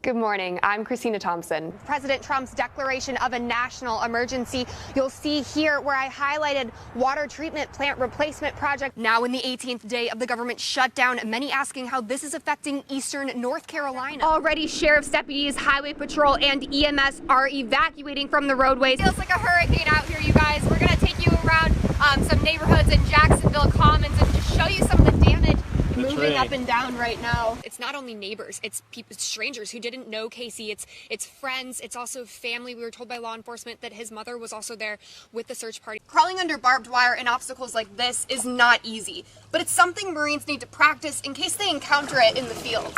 Good morning. I'm Christina Thompson. President Trump's declaration of a national emergency. You'll see here where I highlighted water treatment plant replacement project. Now in the 18th day of the government shutdown, many asking how this is affecting eastern North Carolina. Already sheriff's deputies, highway patrol, and EMS are evacuating from the roadways. Feels like a hurricane out here, you guys. We're going to take you around some neighborhoods in Jacksonville Commons and just show you some of the damage moving up and down right now. It's not only neighbors, it's people, strangers who didn't know Casey. It's friends, it's also family. We were told by law enforcement that his mother was also there with the search party. Crawling under barbed wire and obstacles like this is not easy, but it's something Marines need to practice in case they encounter it in the field.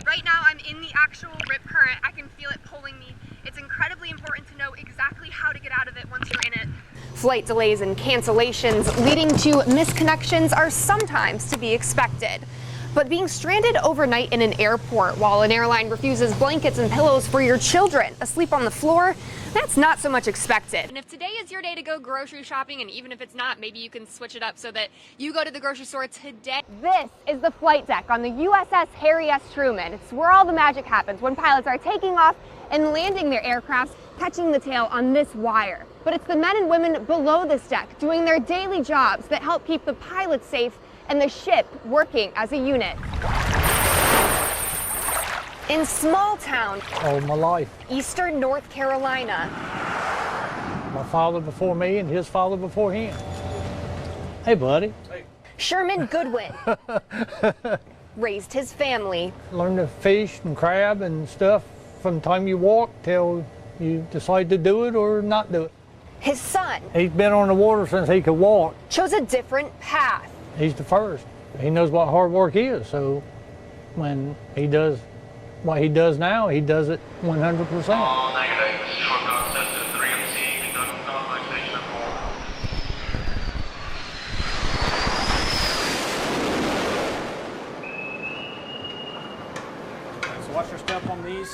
Right now I'm in the actual rip current. I can feel it pulling me. It's incredibly important to know exactly how to get out of it once you're in it. Flight delays and cancellations leading to misconnections are sometimes to be expected. But being stranded overnight in an airport while an airline refuses blankets and pillows for your children asleep on the floor, that's not so much expected. And if today is your day to go grocery shopping, and even if it's not, maybe you can switch it up so that you go to the grocery store today. This is the flight deck on the USS Harry S. Truman. It's where all the magic happens when pilots are taking off and landing their aircraft, catching the tail on this wire. But it's the men and women below this deck doing their daily jobs that help keep the pilots safe and the ship working as a unit. In small town, all my life. eastern North Carolina. My father before me and his father before him. Hey, buddy. Hey. Sherman Goodwin raised his family. Learn to fish and crab and stuff from the time you walk till you decide to do it or not do it. His son. He's been on the water since he could walk. Chose a different path. He's the first. He knows what hard work is, so when he does what he does now, he does it 100%. All negative. Short contact to 3MC. Conduct normalization So watch your step on these.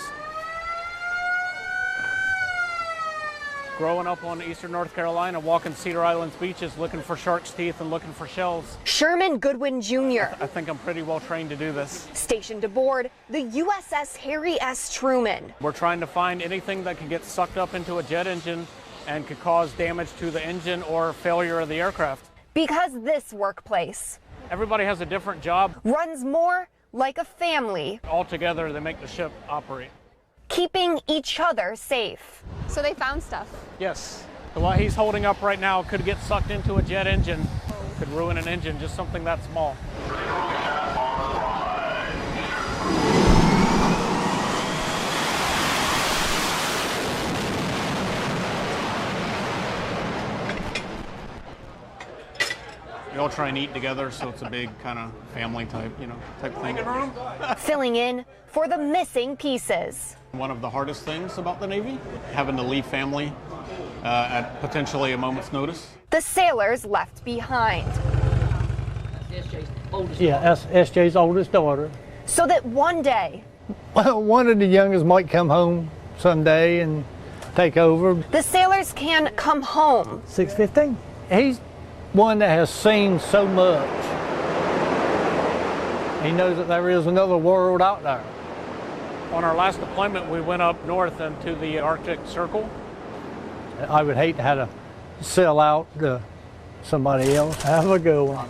Growing up on eastern North Carolina, walking Cedar Islands beaches, looking for shark's teeth and looking for shells. Sherman Goodwin Jr. I think I'm pretty well trained to do this. Stationed aboard the USS Harry S. Truman. We're trying to find anything that can get sucked up into a jet engine and could cause damage to the engine or failure of the aircraft. Because this workplace Everybody has a different job. runs more like a family, All together, they make the ship operate. keeping each other safe. So they found stuff. Yes. What he's holding up right now could get sucked into a jet engine, could ruin an engine, just something that small. We all try and eat together, so it's a big kind of family type thing. Filling in for the missing pieces. One of the hardest things about the Navy, having to leave family at potentially a moment's notice. The sailors left behind. Yeah, that's SJ's oldest daughter. So that one day, One of the youngest might come home someday and take over. the sailors can come home. 615. He's one that has seen so much. He knows that there is another world out there. On our last deployment, we went up north into the Arctic Circle. I would hate to have to sell out to somebody else. Have a good one.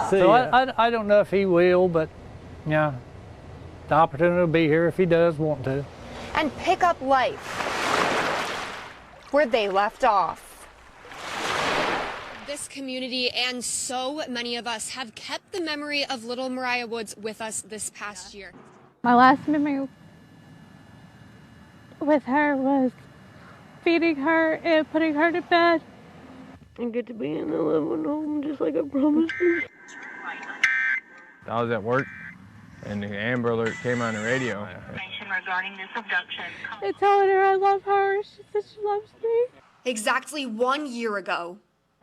So I don't know if he will, but yeah, the opportunity will be here if he does want to. And pick up life where they left off. This community and so many of us have kept the memory of little Mariah Woods with us this past year. My last memory with her was feeding her and putting her to bed. And get to be in the loved one home just like I promised her. I was at work and the Amber Alert came on the radio. regarding this abduction. I told her I love her. She said she loves me. Exactly 1 year ago,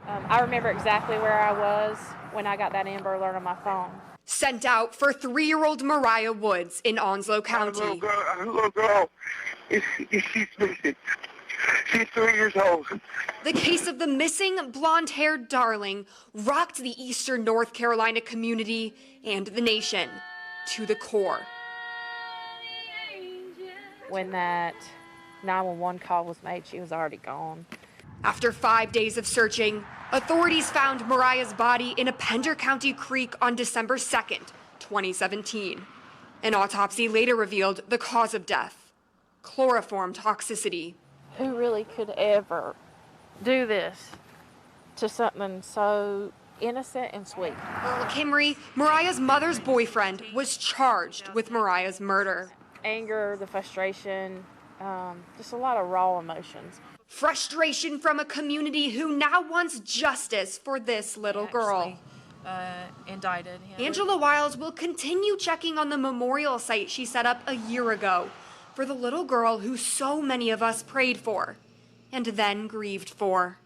I remember exactly where I was when I got that Amber Alert on my phone. sent out for 3-year-old Mariah Woods in Onslow County. Little girl, she's missing. She's 3 years old. The case of the missing blonde-haired darling rocked the eastern North Carolina community and the nation to the core. when that 911 call was made, she was already gone. After 5 days of searching, authorities found Mariah's body in a Pender County creek on December 2nd, 2017. An autopsy later revealed the cause of death: chloroform toxicity. Who really could ever do this to something so innocent and sweet? Earl Kimry, Mariah's mother's boyfriend, was charged with Mariah's murder. Anger, the frustration, just a lot of raw emotions. Frustration from a community who now wants justice for this little girl. Indicted him. Angela Wiles will continue checking on the memorial site she set up a year ago for the little girl who so many of us prayed for and then grieved for.